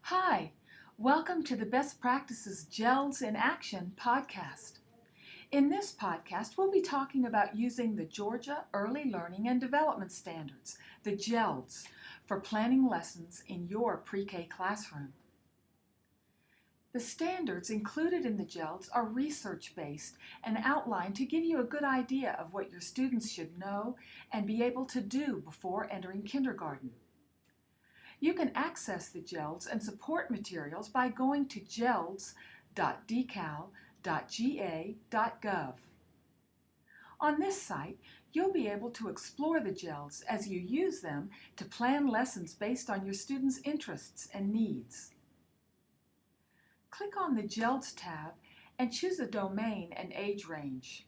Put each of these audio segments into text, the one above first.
Hi, welcome to the Best Practices Gelds in Action podcast. In this podcast, we'll be talking about using the Georgia Early Learning and Development Standards, the Gelds, for planning lessons in your pre-K classroom. The standards included in the Gelds are research-based and outlined to give you a good idea of what your students should know and be able to do before entering kindergarten. You can access the Gelds and support materials by going to gelds.decal.ga.gov. On this site, you'll be able to explore the Gelds as you use them to plan lessons based on your students' interests and needs. Click on the Gelds tab and choose a domain and age range.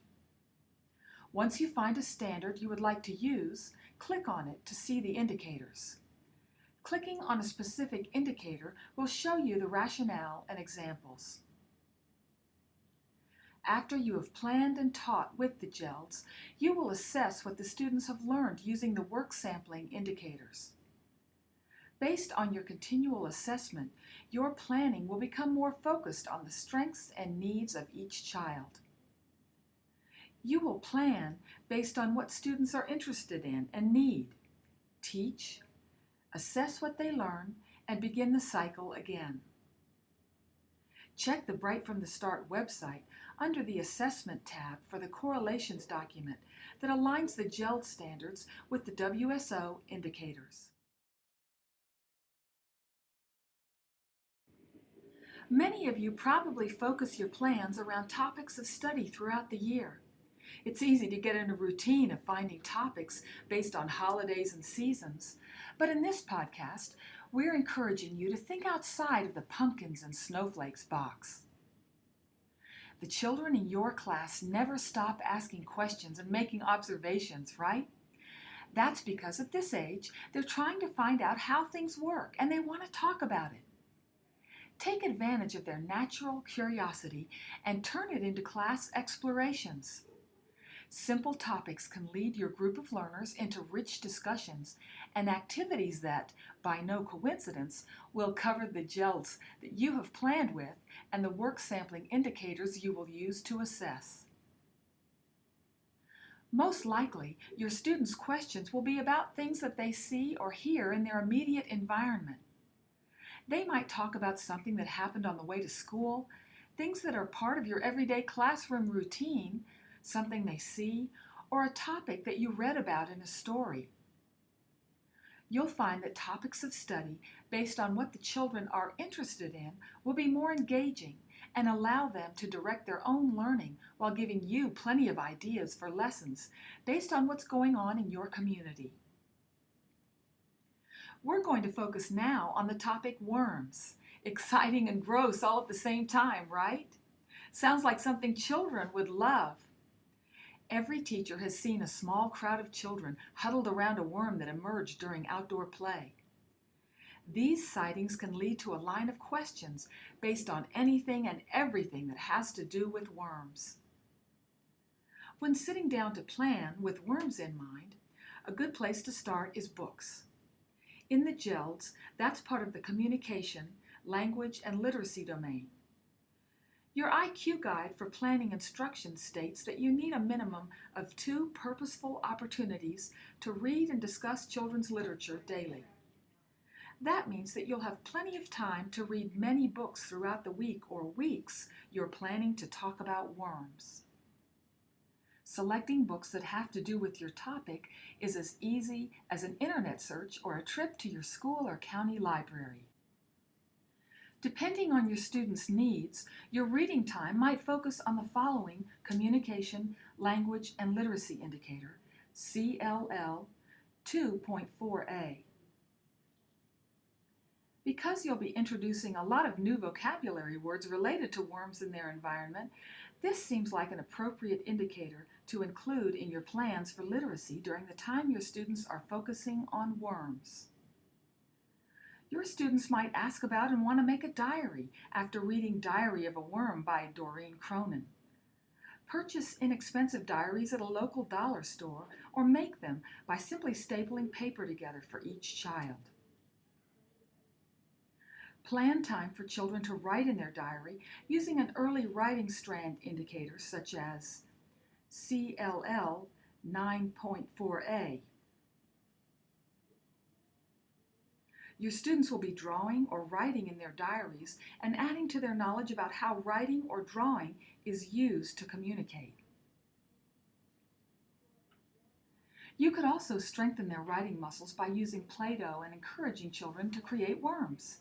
Once you find a standard you would like to use, click on it to see the indicators. Clicking on a specific indicator will show you the rationale and examples. After you have planned and taught with the Gelds, you will assess what the students have learned using the work sampling indicators. Based on your continual assessment, your planning will become more focused on the strengths and needs of each child. You will plan based on what students are interested in and need. Teach, assess what they learn, and begin the cycle again. Check the Bright from the Start website under the Assessment tab for the correlations document that aligns the Gelds standards with the WSO indicators. Many of you probably focus your plans around topics of study throughout the year. It's easy to get in a routine of finding topics based on holidays and seasons, but in this podcast, we're encouraging you to think outside of the pumpkins and snowflakes box. The children in your class never stop asking questions and making observations, right? That's because at this age, they're trying to find out how things work and they want to talk about it. Take advantage of their natural curiosity and turn it into class explorations. Simple topics can lead your group of learners into rich discussions and activities that, by no coincidence, will cover the Gelds that you have planned with and the work sampling indicators you will use to assess. Most likely, your students' questions will be about things that they see or hear in their immediate environment. They might talk about something that happened on the way to school, things that are part of your everyday classroom routine, something they see, or a topic that you read about in a story. You'll find that topics of study based on what the children are interested in will be more engaging and allow them to direct their own learning while giving you plenty of ideas for lessons based on what's going on in your community. We're going to focus now on the topic worms. Exciting and gross all at the same time, right? Sounds like something children would love. Every teacher has seen a small crowd of children huddled around a worm that emerged during outdoor play. These sightings can lead to a line of questions based on anything and everything that has to do with worms. When sitting down to plan with worms in mind, a good place to start is books. In the Gelds, that's part of the communication, language, and literacy domain. Your IQ guide for planning instruction states that you need a minimum of 2 purposeful opportunities to read and discuss children's literature daily. That means that you'll have plenty of time to read many books throughout the week or weeks you're planning to talk about worms. Selecting books that have to do with your topic is as easy as an internet search or a trip to your school or county library. Depending on your students' needs, your reading time might focus on the following communication, language, and literacy indicator, CLL 2.4a. Because you'll be introducing a lot of new vocabulary words related to worms in their environment, this seems like an appropriate indicator to include in your plans for literacy during the time your students are focusing on worms. Your students might ask about and want to make a diary after reading Diary of a Worm by Doreen Cronin. Purchase inexpensive diaries at a local dollar store or make them by simply stapling paper together for each child. Plan time for children to write in their diary using an early writing strand indicator such as CLL 9.4a. Your students will be drawing or writing in their diaries and adding to their knowledge about how writing or drawing is used to communicate. You could also strengthen their writing muscles by using Play-Doh and encouraging children to create worms.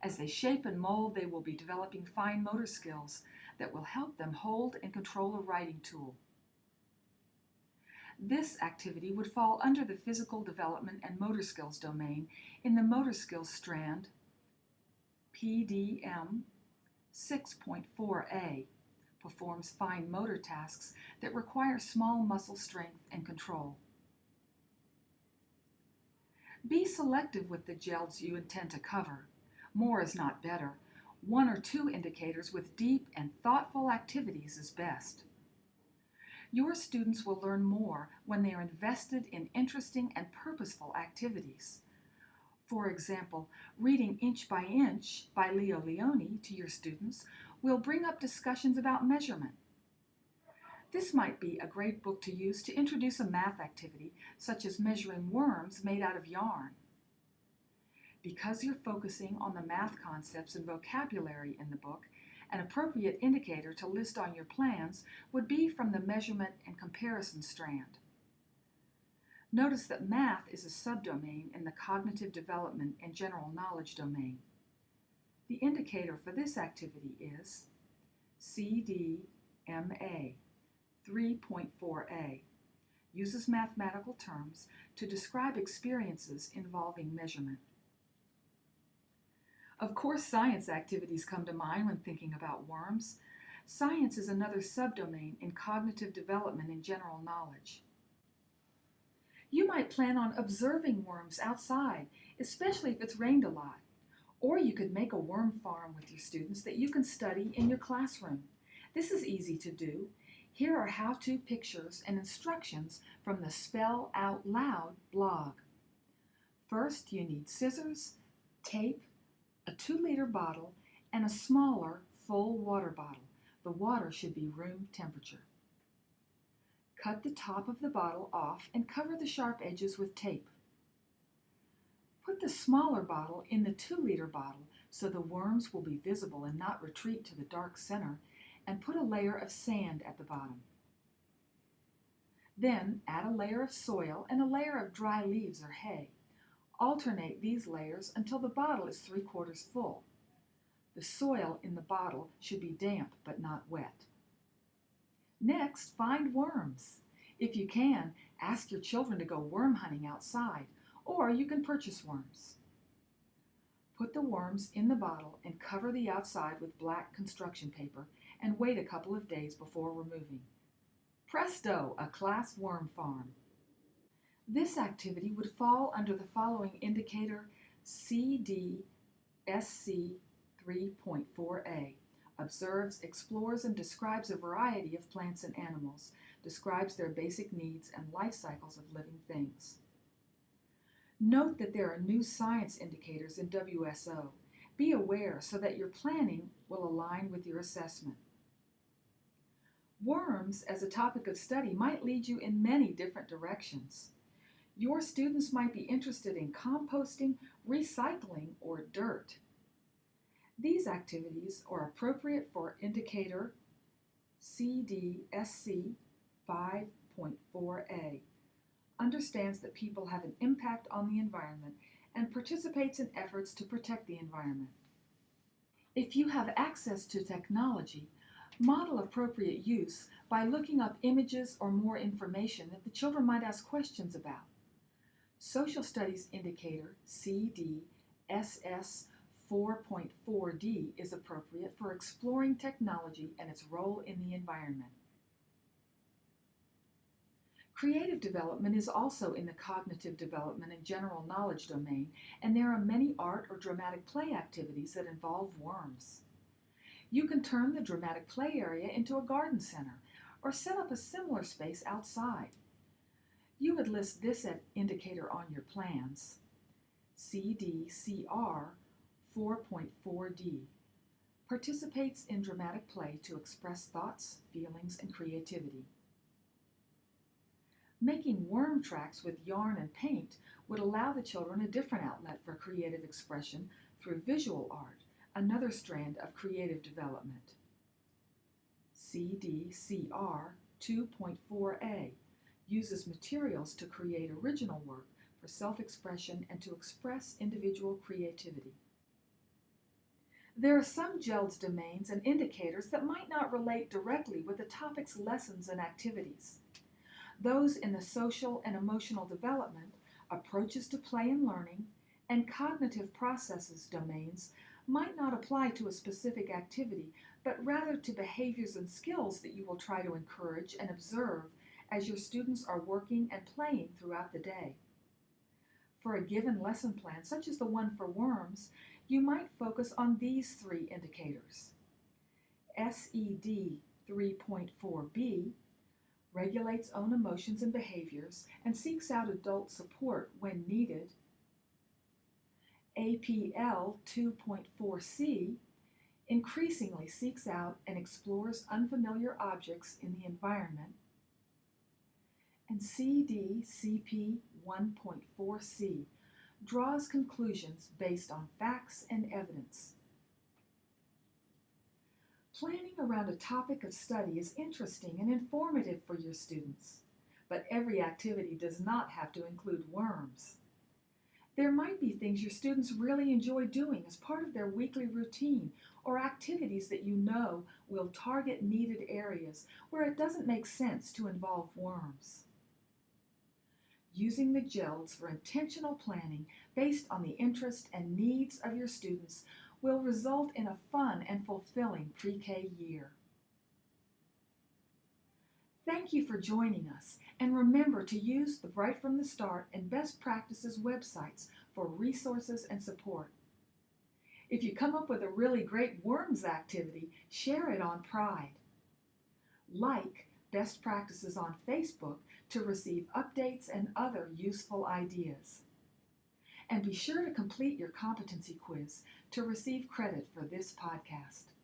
As they shape and mold, they will be developing fine motor skills that will help them hold and control a writing tool. This activity would fall under the physical development and motor skills domain in the motor skills strand PDM 6.4a, performs fine motor tasks that require small muscle strength and control. Be selective with the Gelds you intend to cover. More is not better. 1 or 2 indicators with deep and thoughtful activities is best. Your students will learn more when they are invested in interesting and purposeful activities. For example, reading Inch by Inch by Leo Leone to your students will bring up discussions about measurement. This might be a great book to use to introduce a math activity, such as measuring worms made out of yarn. Because you're focusing on the math concepts and vocabulary in the book, an appropriate indicator to list on your plans would be from the measurement and comparison strand. Notice that math is a subdomain in the cognitive development and general knowledge domain. The indicator for this activity is CDMA 3.4a. Uses mathematical terms to describe experiences involving measurement. Of course, science activities come to mind when thinking about worms. Science is another subdomain in cognitive development and general knowledge. You might plan on observing worms outside, especially if it's rained a lot. Or you could make a worm farm with your students that you can study in your classroom. This is easy to do. Here are how-to pictures and instructions from the Spell Out Loud blog. First, you need scissors, tape, a 2-liter bottle, and a smaller, full water bottle. The water should be room temperature. Cut the top of the bottle off and cover the sharp edges with tape. Put the smaller bottle in the 2-liter bottle so the worms will be visible and not retreat to the dark center, and put a layer of sand at the bottom. Then add a layer of soil and a layer of dry leaves or hay. Alternate these layers until the bottle is 3/4 full. The soil in the bottle should be damp but not wet. Next, find worms. If you can, ask your children to go worm hunting outside, or you can purchase worms. Put the worms in the bottle and cover the outside with black construction paper and wait a couple of days before removing. Presto, a class worm farm. This activity would fall under the following indicator CDSC 3.4a. Observes, explores, and describes a variety of plants and animals, describes their basic needs and life cycles of living things. Note that there are new science indicators in WSO. Be aware so that your planning will align with your assessment. Worms as a topic of study might lead you in many different directions. Your students might be interested in composting, recycling, or dirt. These activities are appropriate for indicator CDSC 5.4a. Understands that people have an impact on the environment and participates in efforts to protect the environment. If you have access to technology, model appropriate use by looking up images or more information that the children might ask questions about. Social Studies Indicator CDSS 4.4d is appropriate for exploring technology and its role in the environment. Creative development is also in the cognitive development and general knowledge domain, and there are many art or dramatic play activities that involve worms. You can turn the dramatic play area into a garden center or set up a similar space outside. You would list this indicator on your plans. CDCR 4.4D participates in dramatic play to express thoughts, feelings, and creativity. Making worm tracks with yarn and paint would allow the children a different outlet for creative expression through visual art, another strand of creative development. CDCR 2.4A uses materials to create original work for self-expression and to express individual creativity. There are some Gelds domains and indicators that might not relate directly with the topic's lessons and activities. Those in the social and emotional development, approaches to play and learning, and cognitive processes domains might not apply to a specific activity, but rather to behaviors and skills that you will try to encourage and observe as your students are working and playing throughout the day. For a given lesson plan, such as the one for worms, you might focus on these three indicators. SED 3.4B regulates own emotions and behaviors and seeks out adult support when needed. APL 2.4C increasingly seeks out and explores unfamiliar objects in the environment. And CDCP 1.4C draws conclusions based on facts and evidence. Planning around a topic of study is interesting and informative for your students, but every activity does not have to include worms. There might be things your students really enjoy doing as part of their weekly routine, or activities that you know will target needed areas where it doesn't make sense to involve worms. Using the Gelds for intentional planning based on the interest and needs of your students will result in a fun and fulfilling pre-K year. Thank you for joining us, and remember to use the Right from the Start and Best Practices websites for resources and support. If you come up with a really great worms activity, share it on Pride. Like Best Practices on Facebook to receive updates and other useful ideas. And be sure to complete your competency quiz to receive credit for this podcast.